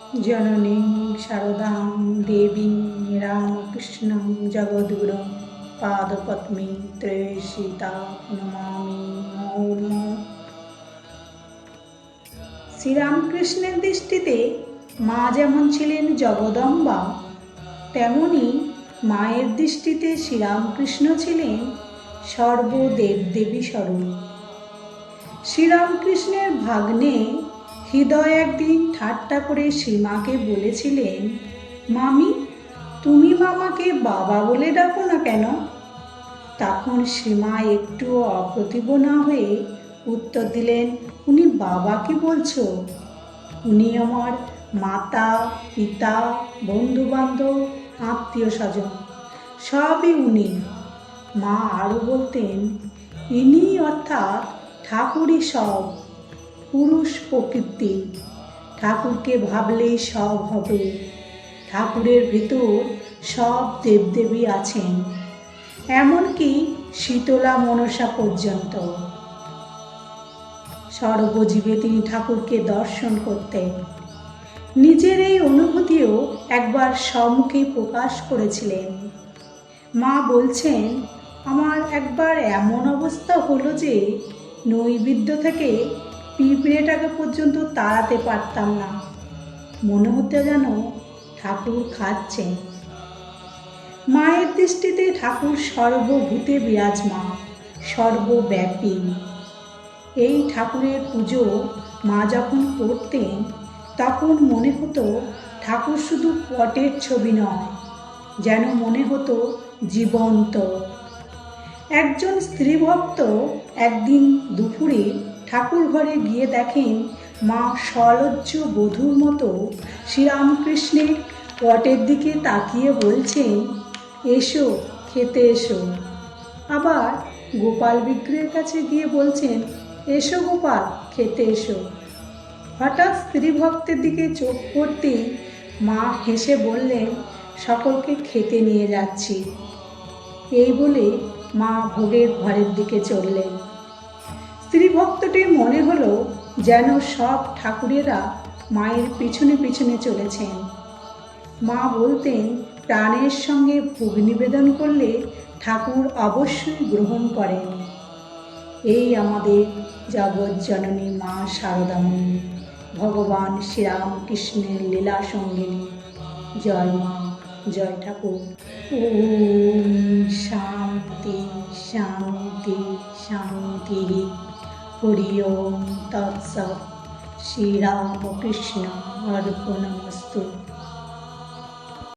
জননীং শারদাং দেবীং রামকৃষ্ণং জগদ্গুরুং পাদপদ্মে ত্রয়সীতা নমামি মুহুর্মুহুঃ। শ্রীরামকৃষ্ণের দৃষ্টিতে মা যেমন ছিলেন জগদম্বা, তেমনি মায়ের দৃষ্টিতে শ্রীরামকৃষ্ণ ছিলেন সর্বদেবদেবী স্বরূপ। শ্রীরামকৃষ্ণের ভাগ্নে হৃদয় একদিন ঠাট্টা করে শ্রীমাকে বলেছিলেন, মামি, তুমি মামাকে বাবা বলে ডাকো না কেন? তখন শ্রীমা একটু অপ্রতিভ না হয়ে উত্তর দিলেন, উনি বাবা কি বলছো? উনি আমার মাতা, পিতা, বন্ধুবান্ধব, আত্মীয় স্বজন, সবই উনি। মা আরও বলতেন, ইনি অর্থাৎ ঠাকুরই সব, পুরুষ প্রকৃতি। ঠাকুরকে ভাবলেই সব হবে। ঠাকুরের ভিতর সব দেবদেবী আছেন, এমনকি শীতলা মনসা পর্যন্ত। সর্বজীবে তিনি ঠাকুরকে দর্শন করতেন। নিজের এই অনুভূতিও একবার সম্মুখে প্রকাশ করেছিলেন। মা বলছেন, আমার একবার এমন অবস্থা হলো যে নৈবেদ্য থেকে পিঁপড়েটাকে পর্যন্ত তাড়াতে পারতাম না। মনে হতো যেন ঠাকুর খাচ্ছেন। মায়ের দৃষ্টিতে ঠাকুর সর্বভূতে বিরাজমান, সর্বব্যাপী। এই ঠাকুরের পুজো মা যখন করতেন, তখন মনে হতো ঠাকুর শুধু পটের ছবি নয়, যেন মনে হতো জীবন্ত। একজন স্ত্রী ভক্ত একদিন দুপুরে ঠাকুর ঘরে গিয়ে দেখেন মা সলজ্জ বধূর মতো শ্রীরামকৃষ্ণের পটের দিকে তাকিয়ে বলছেন, এসো খেতে এসো। আবার গোপাল বিগ্রহের কাছে গিয়ে বলছেন, এসো গোপাল খেতে এসো। হঠাৎ স্ত্রী ভক্তের দিকে চোখ পড়তেই মা হেসে বললেন, সকলকে খেতে নিয়ে যাচ্ছি। এই বলে মা ভোগের ঘরের দিকে চললেন। স্ত্রী ভক্তটির মনে হলো যেন সব ঠাকুরেরা মায়ের পিছনে পিছনে চলেছেন। মা বলতেন, প্রাণের সঙ্গে ভোগ নিবেদন করলে ঠাকুর অবশ্যই গ্রহণ করেন। এই আমাদের জগজ্জননী মা শারদাময়ী, ভগবান শ্রীরামকৃষ্ণের লীলা সঙ্গিনী। জয় মা, জয় ঠাকুর। ওম শান্তি শান্তি শান্তি। হরি ওম তৎসৎ। শ্রীরামকৃষ্ণ অর্পণমস্তু।